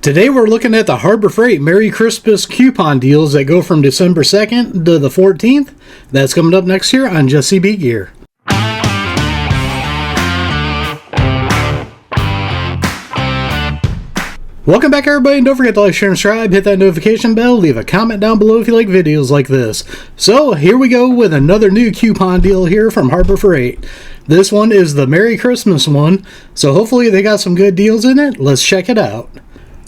Today we're looking at the Harbor Freight Merry Christmas coupon deals that go from December 2nd to the 14th. That's coming up next here on Just CB Gear. Welcome back everybody, and don't forget to like, share, and subscribe, hit that notification bell, leave a comment down below if you like videos like this. So here we go with another new coupon deal here from Harbor Freight. This one is the Merry Christmas one, so hopefully they got some good deals in it. Let's check it out.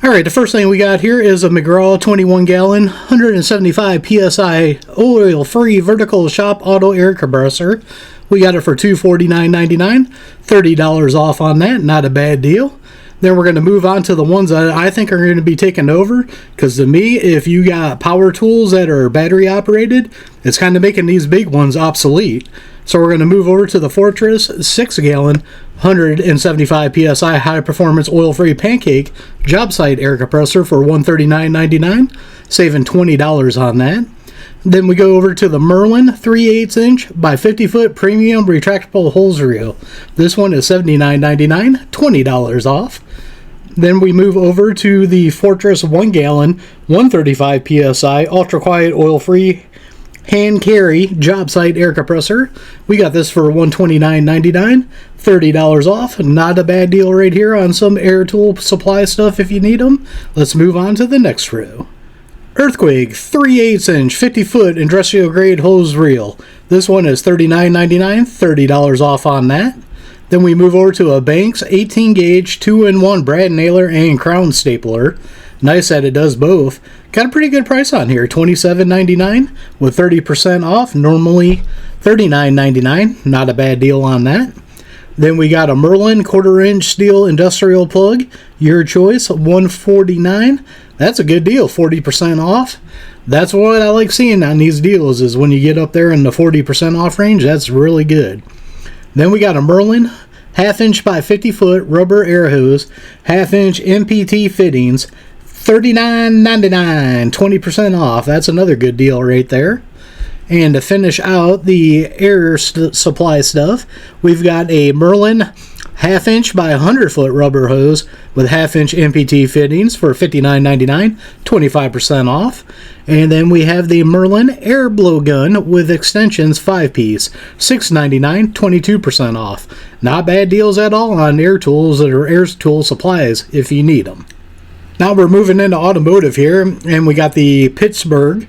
Alright, the first thing we got here is a McGraw 21 gallon, 175 PSI oil-free vertical shop auto air compressor. We got it for $249.99, $30 off on that, not a bad deal. Then we're going to move on to the ones that I think are going to be taken over, because to me, if you got power tools that are battery operated, it's kind of making these big ones obsolete. So we're going to move over to the Fortress 6 gallon, 175 PSI high performance oil free pancake job site air compressor for $139.99, saving $20 on that. Then we go over to the Merlin 3/8 inch by 50 foot premium retractable hose reel. This one is $79.99, $20 off. Then we move over to the Fortress 1 gallon, 135 PSI ultra quiet oil free hand carry job site air compressor. We got this for $129.99, $30 off. Not a bad deal right here on some air tool supply stuff if you need them. Let's move on to the next row. Earthquake 3/8 inch 50 foot industrial grade hose reel. This one is $39.99, $30 off on that. Then we move over to a Banks 18 gauge 2-in-1 brad nailer and crown stapler. Nice that it does both. Got a pretty good price on here, $27.99 with 30% off, normally $39.99. Not a bad deal on that. Then we got a Merlin 1/4 inch steel industrial plug, your choice, $149. That's a good deal, 40% off. That's what I like seeing on these deals, is when you get up there in the 40% off range, that's really good. Then we got a Merlin 1/2 inch by 50 foot rubber air hose, 1/2 inch MPT fittings, $39.99, 20% off. That's another good deal right there. And to finish out the air supply stuff, we've got a Merlin 1/2 inch by 100 foot rubber hose with 1/2 inch MPT fittings for $59.99, 25% off. And then we have the Merlin air blow gun with extensions 5-piece, $6.99, 22% off. Not bad deals at all on air tools or air tool supplies if you need them. Now we're moving into automotive here, and we got the Pittsburgh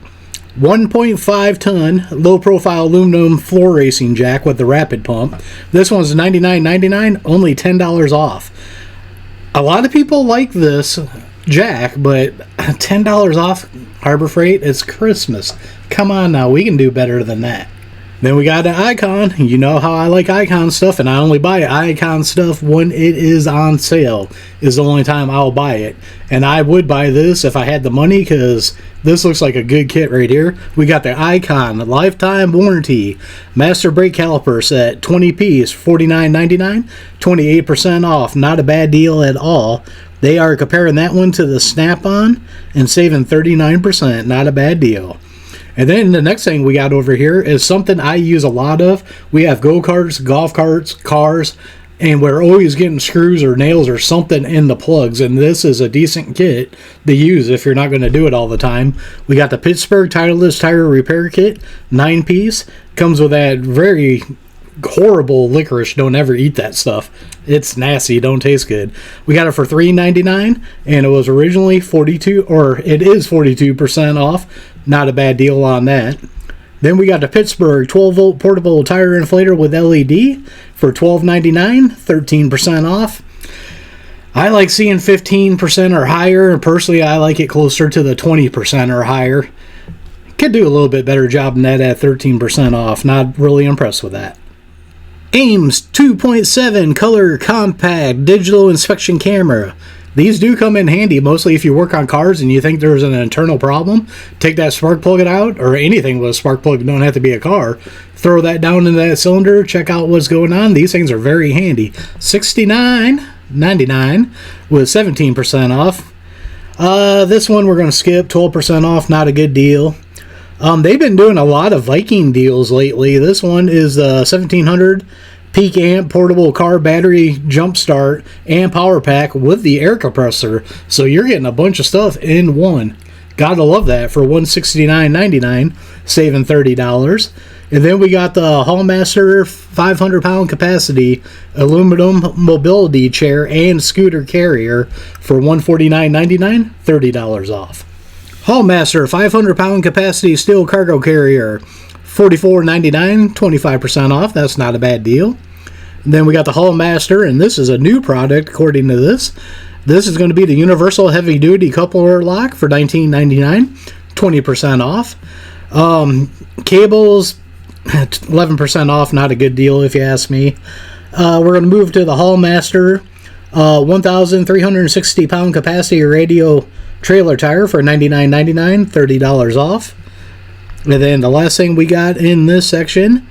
1.5 ton low profile aluminum floor racing jack with the rapid pump. This one's $99.99, only $10 off. A lot of people like this jack, but $10 off, Harbor Freight, it's Christmas. Come on now, we can do better than that. Then we got an Icon. You know how I like Icon stuff, and I only buy Icon stuff when it is on sale, is the only time I'll buy it. And I would buy this if I had the money, because this looks like a good kit right here. We got the Icon lifetime warranty master brake caliper set, 20 piece, $49.99, 28% off. Not a bad deal at all. They are comparing that one to the Snap-on and saving 39%. Not a bad deal. And then the next thing we got over here is something I use a lot of. We have go-karts, golf carts, cars, and we're always getting screws or nails or something in the plugs. And this is a decent kit to use if you're not going to do it all the time. We got the Pittsburgh Tireless Tire Repair Kit, 9-piece. Comes with that very horrible licorice. Don't ever eat that stuff. It's nasty. Don't taste good. We got it for $3.99, and it was originally 42, or it is 42% off. Not a bad deal on that. Then we got the Pittsburgh 12-volt portable tire inflator with LED for $12.99, 13% off. I like seeing 15% or higher, and personally I like it closer to the 20% or higher. Could do a little bit better job than that at 13% off. Not really impressed with that. Ames 2.7 color compact digital inspection camera. These do come in handy, mostly if you work on cars and you think there's an internal problem. Take that spark plug out, or anything with a spark plug, don't have to be a car. Throw that down into that cylinder, check out what's going on. These things are very handy. $69.99 with 17% off. This one we're going to skip, 12% off, not a good deal. They've been doing a lot of Viking deals lately. This one is 1700 peak amp portable car battery jump start and power pack with the air compressor. So you're getting a bunch of stuff in one. Gotta love that for $169.99, saving $30. And then we got the Hallmaster 500-pound capacity aluminum mobility chair and scooter carrier for $149.99, $30 off. Hallmaster 500-pound capacity steel cargo carrier, $44.99, 25% off. That's not a bad deal. And then we got the Hallmaster, and this is a new product according to this. This is going to be the universal heavy-duty coupler lock for $19.99, 20% off. Cables, 11% off, not a good deal if you ask me. We're going to move to the Hallmaster 1,360-pound capacity radio trailer tire for $99.99, $30 off. And then the last thing we got in this section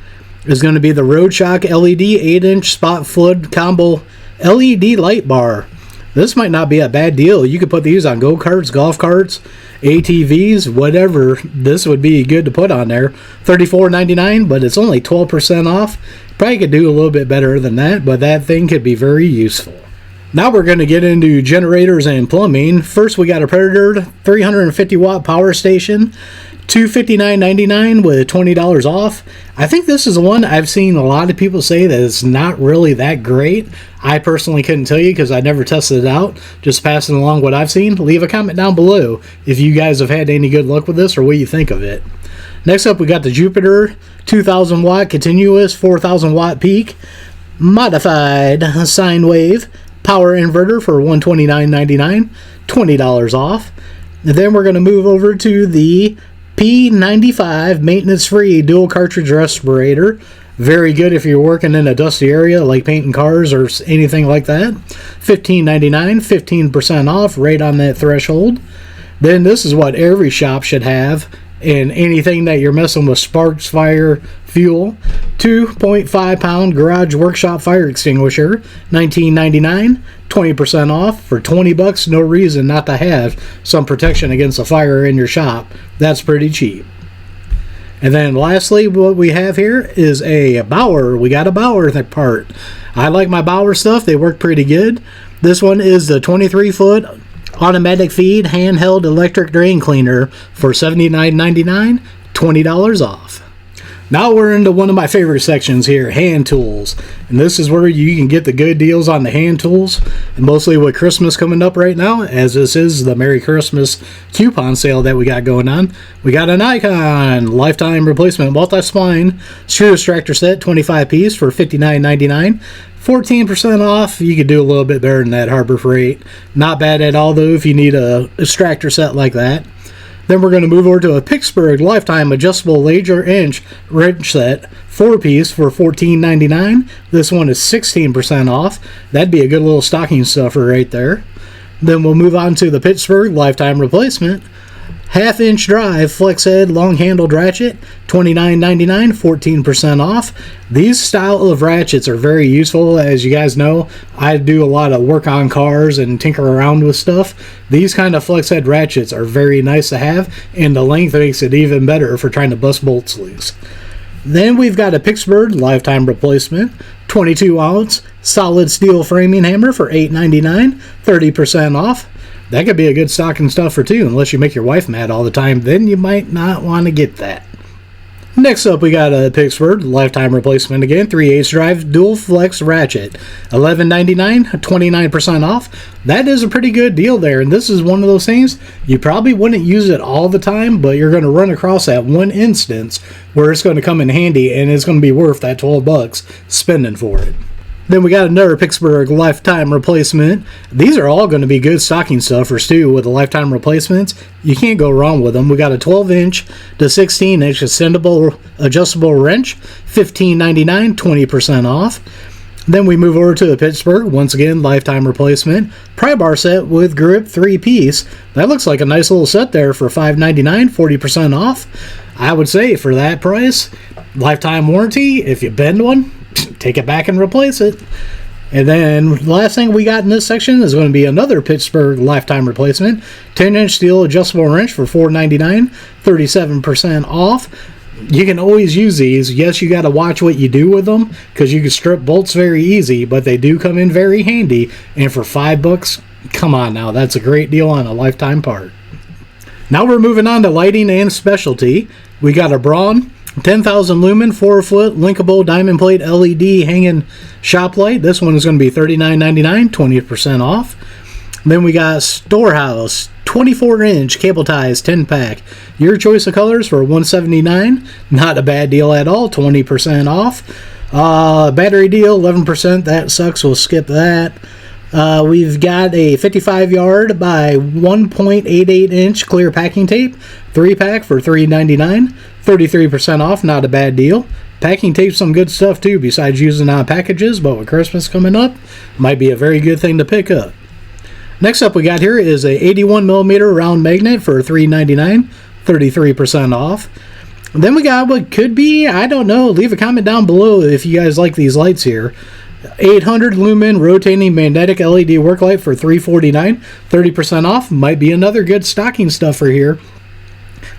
is going to be the RoadShock LED 8-inch spot flood combo LED light bar. This might not be a bad deal. You could put these on go-karts, golf carts, ATVs, whatever. This would be good to put on there. $34.99, but it's only 12% off. Probably could do a little bit better than that, but that thing could be very useful. Now we're going to get into generators and plumbing. First, we got a Predator 350-watt power station, $259.99 with $20 off. I think this is one I've seen a lot of people say that it's not really that great. I personally couldn't tell you because I never tested it out. Just passing along what I've seen. Leave a comment down below if you guys have had any good luck with this or what you think of it. Next up, we got the Jupiter 2,000-watt continuous 4,000-watt peak modified sine wave power inverter for $129.99, $20 off. And then we're going to move over to the P95 maintenance-free dual cartridge respirator. Very good if you're working in a dusty area like painting cars or anything like that. $15.99, 15% off, right on that threshold. Then this is what every shop should have in anything that you're messing with sparks, fire, fuel. 2.5 pound garage workshop fire extinguisher, $19.99, 20% off for $20. No reason not to have some protection against a fire in your shop. That's pretty cheap. And then lastly, what we have here is a Bauer. We got a Bauer part. I like my Bauer stuff. They work pretty good. This one is the 23-foot automatic feed handheld electric drain cleaner for $79.99, $20 off. Now we're into one of my favorite sections here, hand tools. And this is where you can get the good deals on the hand tools. And mostly with Christmas coming up right now, as this is the Merry Christmas coupon sale that we got going on. We got an Icon lifetime replacement multi-spline screw extractor set, 25 piece for $59.99. 14% off. You could do a little bit better than that, Harbor Freight. Not bad at all though if you need a extractor set like that. Then we're going to move over to a Pittsburgh Lifetime Adjustable Laser Inch Wrench Set, 4-piece for $14.99. This one is 16% off. That'd be a good little stocking stuffer right there. Then we'll move on to the Pittsburgh Lifetime Replacement. Half-inch drive flex-head long-handled ratchet, $29.99, 14% off. These style of ratchets are very useful. As you guys know, I do a lot of work on cars and tinker around with stuff. These kind of flex-head ratchets are very nice to have, and the length makes it even better for trying to bust bolts loose. Then we've got a Pittsburgh Lifetime Replacement, 22-ounce solid steel framing hammer for $8.99, 30% off. That could be a good stocking stuffer too, unless you make your wife mad all the time. Then you might not want to get that. Next up, we got a Pittsburgh Lifetime Replacement again, 3/8 drive dual flex ratchet, $11.99, 29% off. That is a pretty good deal there, and this is one of those things you probably wouldn't use it all the time, but you're going to run across that one instance where it's going to come in handy, and it's going to be worth that $12 spending for it. Then we got another Pittsburgh Lifetime Replacement. These are all going to be good stocking stuffers too with the Lifetime Replacements. You can't go wrong with them. We got a 12-inch to 16-inch extendable adjustable wrench, $15.99, 20% off. Then we move over to the Pittsburgh, once again, Lifetime Replacement. Pry bar set with grip, 3-piece. That looks like a nice little set there for $5.99, 40% off. I would say for that price, lifetime warranty, if you bend one, take it back and replace it. And then the last thing we got in this section is going to be another Pittsburgh Lifetime Replacement, 10-inch steel adjustable wrench for $4.99, 37% off. you can always use these. Yes, you got to watch what you do with them because you can strip bolts very easy, but they do come in very handy. And for $5, come on now, that's a great deal on a lifetime part. Now we're moving on to lighting and specialty. We got a Braun 10,000 lumen 4-foot linkable diamond plate LED hanging shop light. This one is going to be $39.99, 20% off. Then we got Storehouse 24-inch cable ties 10-pack. Your choice of colors for $179. Not a bad deal at all, 20% off. Battery deal 11%. That sucks. We'll skip that. We've got a 55-yard by 1.88-inch clear packing tape, 3-pack for $3.99, 33% off, not a bad deal. Packing tape's some good stuff too, besides using on packages, but with Christmas coming up, might be a very good thing to pick up. Next up we got here is a 81mm round magnet for $3.99, 33% off. Then we got what could be, I don't know, leave a comment down below if you guys like these lights here. 800 lumen rotating magnetic LED work light for $3.49, 30% off. Might be another good stocking stuffer here.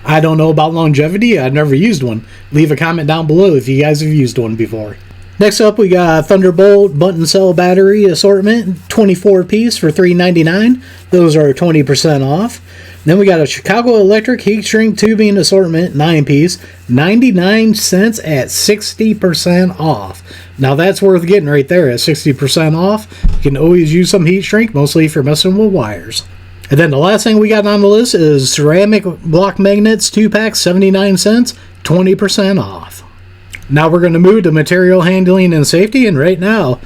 I don't know about longevity. I've never used one. Leave a comment down below if you guys have used one before. Next up, we got Thunderbolt button cell battery assortment, 24 piece for $3.99. Those are 20% off. Then we got a Chicago Electric heat shrink tubing assortment, 9 piece, 99 cents at 60% off. Now that's worth getting right there at 60% off. You can always use some heat shrink, mostly if you're messing with wires. And then the last thing we got on the list is ceramic block magnets, 2-pack, 79 cents, 20% off. Now we're going to move to material handling and safety, and right now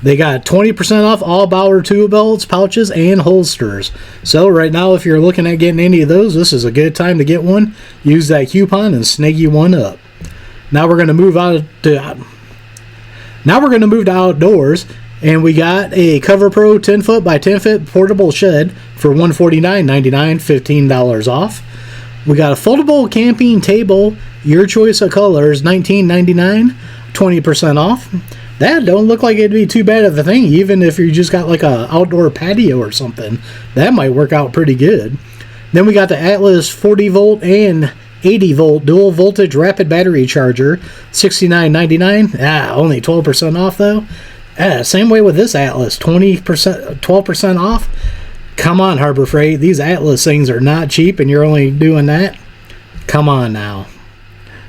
they got 20% off all Bauer tool belts, pouches, and holsters. So right now, if you're looking at getting any of those, this is a good time to get one. Use that coupon and snag you one up. Now we're going to move to outdoors, and we got a CoverPro 10-foot by 10-foot portable shed for $149.99, $15 off. We got a foldable camping table, your choice of colors, $19.99, 20% off. That don't look like it'd be too bad of a thing, even if you just got like a outdoor patio or something. That might work out pretty good. Then we got the Atlas 40 volt and 80 volt dual voltage rapid battery charger, $69.99. Only 12% off though. Same way with this Atlas, 12% off. Come on, Harbor Freight. These Atlas things are not cheap, and you're only doing that. Come on now.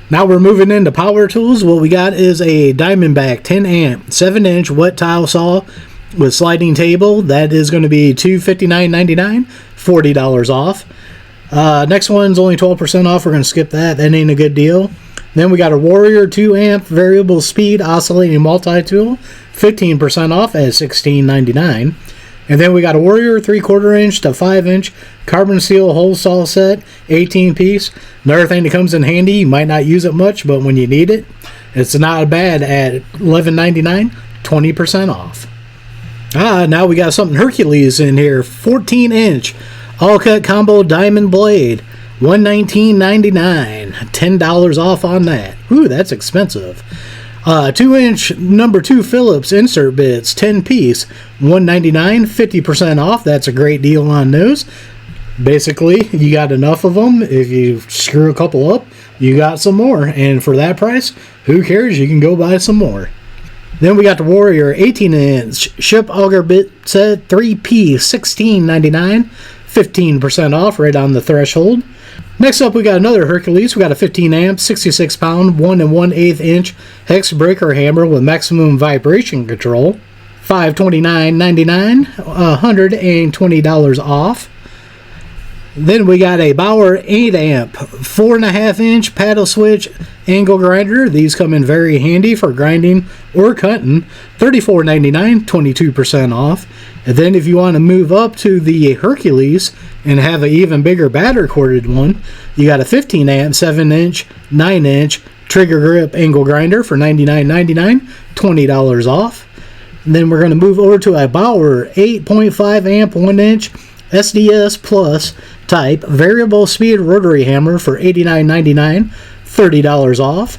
Now we're moving into power tools. What we got is a Diamondback 10 amp 7-inch wet tile saw with sliding table. That is going to be $259.99, $40 off. Next one's only 12% off. We're going to skip that. That ain't a good deal. Then we got a Warrior 2 amp variable speed oscillating multi-tool, 15% off at $16.99. And then we got a Warrior 3/4 inch to 5-inch carbon steel hole saw set, 18 piece. Another thing that comes in handy, you might not use it much, but when you need it, it's not bad at $11.99, 20% off. Now we got something Hercules in here, 14-inch all cut combo diamond blade, $119.99, $10 off on that. Ooh, that's expensive. 2-inch number 2 Phillips insert bits, 10 piece, $199, 50% off. That's a great deal on those. Basically, you got enough of them. If you screw a couple up, you got some more. And for that price, who cares? You can go buy some more. Then we got the Warrior 18-inch ship auger bit set, 3 piece, $16.99, 15% off, right on the threshold. Next up, we got another Hercules. We got a 15 amp, 66 pound, 1 1/8 inch hex breaker hammer with maximum vibration control. $529.99, $120 off. Then we got a Bauer 8 amp, 4.5 inch paddle switch angle grinder. These come in very handy for grinding or cutting. $34.99, 22% off. And then if you want to move up to the Hercules and have an even bigger battery corded one, you got a 15 amp, 7 inch, 9 inch trigger grip angle grinder for $99.99, $20 off. And then we're going to move over to a Bauer 8.5 amp, 1 inch SDS Plus type variable speed rotary hammer for $89.99, $30 off.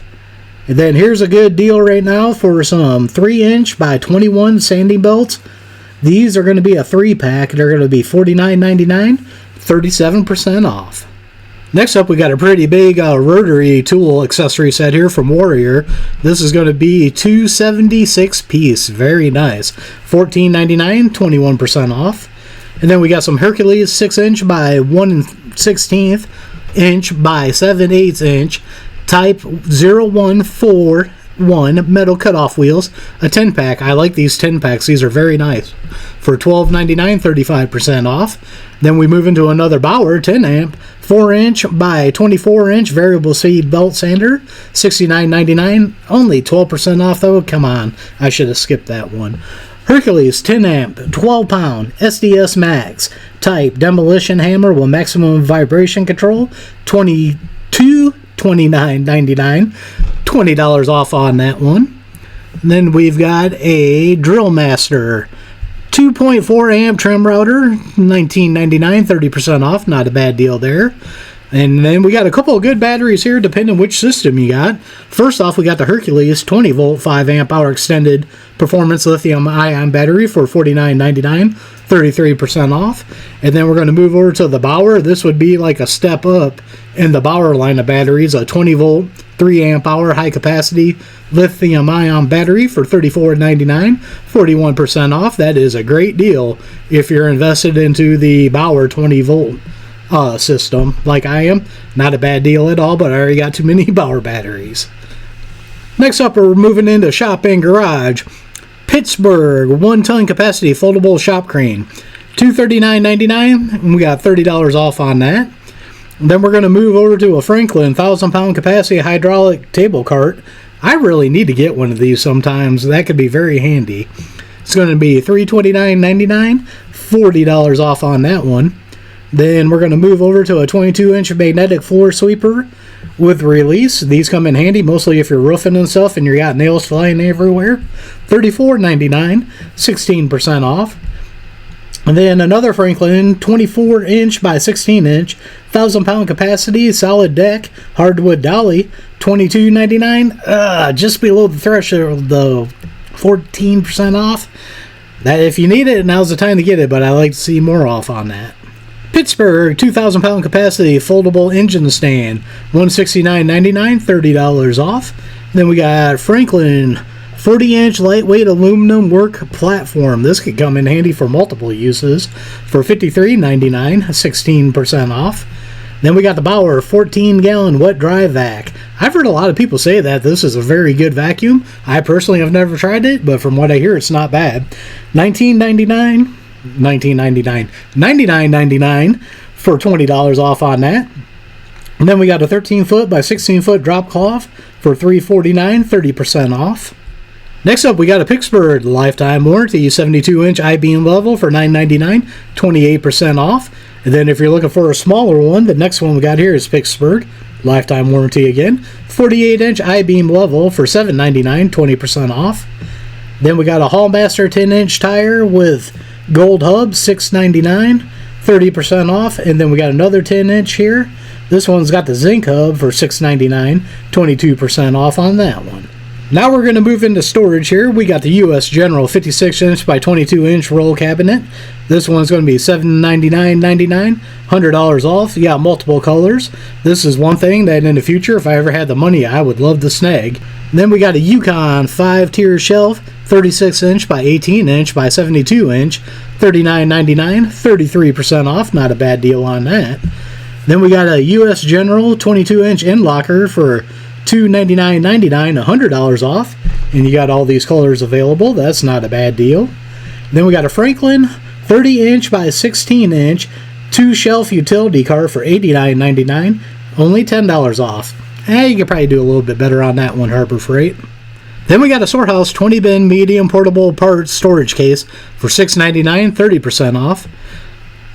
And then here's a good deal right now for some 3-inch by 21 sanding belts. These are going to be a 3-pack. They're going to be $49.99, 37% off. Next up, we got a pretty big rotary tool accessory set here from Warrior. This is going to be 276 piece. Very nice. $14.99, 21% off. And then we got some Hercules 6-inch by 1/16 inch by 7/8 inch type 0141 metal cutoff wheels, a 10-pack. I like these 10-packs. These are very nice. For $12.99, 35% off. Then we move into another Bauer 10-amp 4-inch by 24-inch variable speed belt sander, $69.99, only 12% off though. Come on, I should have skipped that one. Hercules 10-amp 12-pound SDS Max type demolition hammer with maximum vibration control, $29.99, $20 off on that one. And then we've got a Drill Master 2.4 amp trim router, $19.99, 30% off. Not a bad deal there. And then we got a couple of good batteries here, depending on which system you got. First off, we got the Hercules 20-volt 5 amp hour extended performance lithium-ion battery for $49.99, 33% off. And then we're going to move over to the Bauer. This would be like a step up in the Bauer line of batteries, a 20-volt 3 amp hour high capacity lithium-ion battery for $34.99, 41% off. That is a great deal if you're invested into the Bauer 20-volt system like I am. Not a bad deal at all, but I already got too many Bauer batteries. Next up, we're moving into Shop and Garage. Pittsburgh 1-ton capacity foldable shop crane, $239.99, and we got $30 off on that. Then we're going to move over to a Franklin 1,000-pound capacity hydraulic table cart. I really need to get one of these sometimes. That could be very handy. It's going to be $329.99, $40 off on that one. Then we're going to move over to a 22-inch magnetic floor sweeper with release. These come in handy, mostly if you're roofing and stuff and you got nails flying everywhere. $34.99, 16% off. And then another Franklin 24-inch by 16-inch, 1,000-pound capacity, solid deck, hardwood dolly, $22.99, just below the threshold, though, 14% off. That if you need it, now's the time to get it, but I like to see more off on that. Pittsburgh 2,000-pound capacity foldable engine stand, $169.99, $30 off. Then we got Franklin 40-inch lightweight aluminum work platform. This could come in handy for multiple uses for $53.99, 16% off. Then we got the Bauer 14-gallon wet dry vac. I've heard a lot of people say that this is a very good vacuum. I personally have never tried it, but from what I hear, it's not bad. $99.99 for $20 off on that. And then we got a 13-foot by 16-foot drop cloth for $349, 30% off. Next up, we got a Pittsburgh lifetime warranty 72-inch I-beam level for $9.99, 28% off. And then if you're looking for a smaller one, the next one we got here is Pittsburgh lifetime warranty again, 48-inch I-beam level for $7.99, 20% off. Then we got a Hallmaster 10-inch tire with gold hub, $6.99, 30% off. And then we got another 10-inch here. This one's got the zinc hub for $6.99, 22% off on that one. Now we're going to move into storage here. We got the U.S. General 56-inch by 22-inch roll cabinet. This one's going to be $799.99, $100 off. You got multiple colors. This is one thing that in the future, if I ever had the money, I would love to snag. Then we got a Yukon 5-tier shelf, 36-inch by 18-inch by 72-inch, $39.99, 33% off. Not a bad deal on that. Then we got a U.S. General 22-inch end locker for $299.99, $100 off, and you got all these colors available. That's not a bad deal. Then we got a Franklin 30-inch by 16-inch 2-shelf utility cart for $89.99, only $10 off. You could probably do a little bit better on that one, Harbor Freight. Then we got a Storehouse 20-bin medium portable parts storage case for $699, 30% off.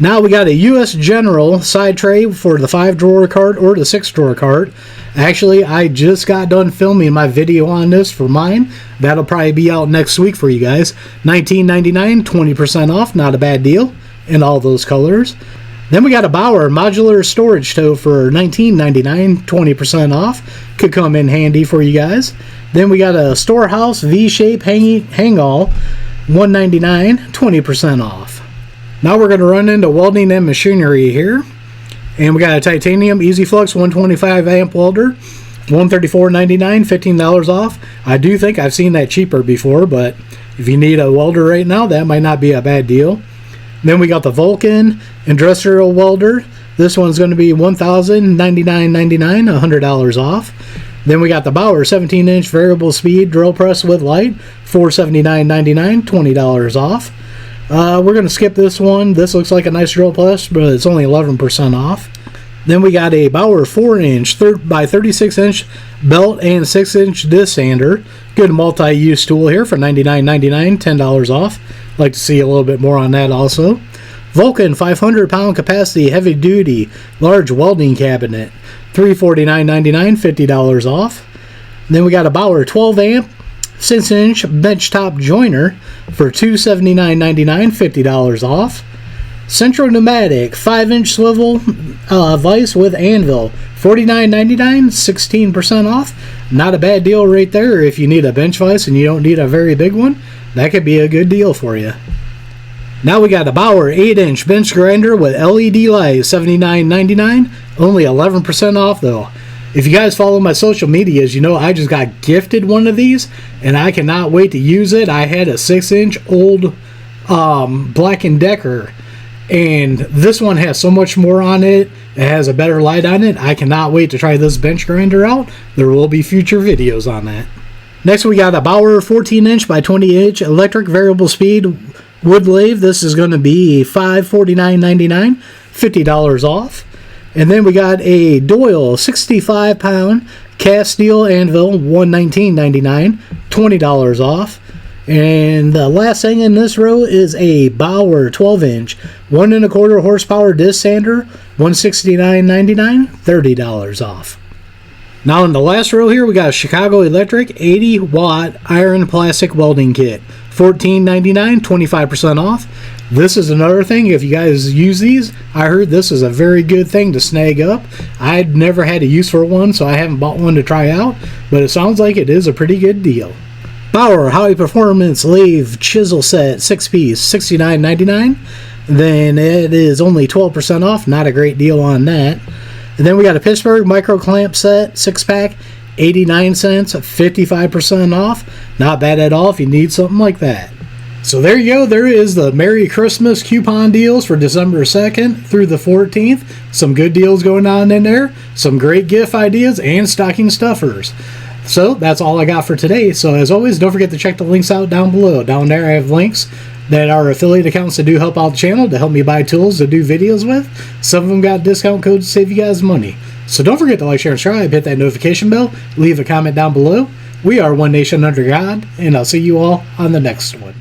Now we got a U.S. General side tray for the 5-drawer cart or the 6-drawer cart. Actually, I just got done filming my video on this for mine. That'll probably be out next week for you guys. $19.99, 20% off. Not a bad deal in all those colors. Then we got a Bauer modular storage stove for $19.99, 20% off. Could come in handy for you guys. Then we got a Storehouse V-shape hang-all, $199, 20% off. Now we're going to run into welding and machinery here. And we got a titanium Easy Flux 125 amp welder, $134.99, $15 off. I do think I've seen that cheaper before, but if you need a welder right now, that might not be a bad deal. Then we got the Vulcan industrial welder. This one's going to be $1,099.99, $100 off. Then we got the Bauer 17-inch variable speed drill press with light, $479.99, $20 off. We're going to skip this one. This looks like a nice drill press, but it's only 11% off. Then we got a Bauer 4-inch by 36-inch belt and 6-inch disc sander. Good multi-use tool here for $99.99, $10 off. Like to see a little bit more on that also. Vulcan 500-pound capacity heavy-duty large welding cabinet, $349.99, $50 off. Then we got a Bauer 12-amp 6-inch benchtop joiner for $279.99, $50 off. Central Pneumatic 5-inch swivel vise with anvil, $49.99, 16% off. Not a bad deal right there. If you need a bench vise and you don't need a very big one, that could be a good deal for you. Now we got a Bauer 8-inch bench grinder with LED light, $79.99, only 11% off though. If you guys follow my social medias, you know I just got gifted one of these, and I cannot wait to use it. I had a 6-inch old Black & Decker, and this one has so much more on it. It has a better light on it. I cannot wait to try this bench grinder out. There will be future videos on that. Next we got a Bauer 14-inch by 20-inch electric variable speed wood lathe. This is going to be $549.99, $50 off. And then we got a Doyle 65-pound cast steel anvil, $119.99, $20 off. And the last thing in this row is a Bauer 12-inch 1 1/4 horsepower disc sander, $169.99, $30 off. Now in the last row here, we got a Chicago Electric 80-watt iron plastic welding kit, $14.99, 25% off. This is another thing, if you guys use these, I heard this is a very good thing to snag up. I'd never had a use for one, so I haven't bought one to try out, but it sounds like it is a pretty good deal. Bauer High Performance Lathe Chisel Set 6-piece, $69.99. Then it is only 12% off, not a great deal on that. And then we got a Pittsburgh Micro Clamp Set 6-pack, 89 cents, 55% off. Not bad at all if you need something like that. So there you go. There is the Merry Christmas coupon deals for December 2nd through the 14th. Some good deals going on in there. Some great gift ideas and stocking stuffers. So that's all I got for today. So as always, don't forget to check the links out down below. Down there I have links that are affiliate accounts that do help out the channel to help me buy tools to do videos with. Some of them got discount codes to save you guys money. So don't forget to like, share, and subscribe. Hit that notification bell. Leave a comment down below. We are One Nation Under God, and I'll see you all on the next one.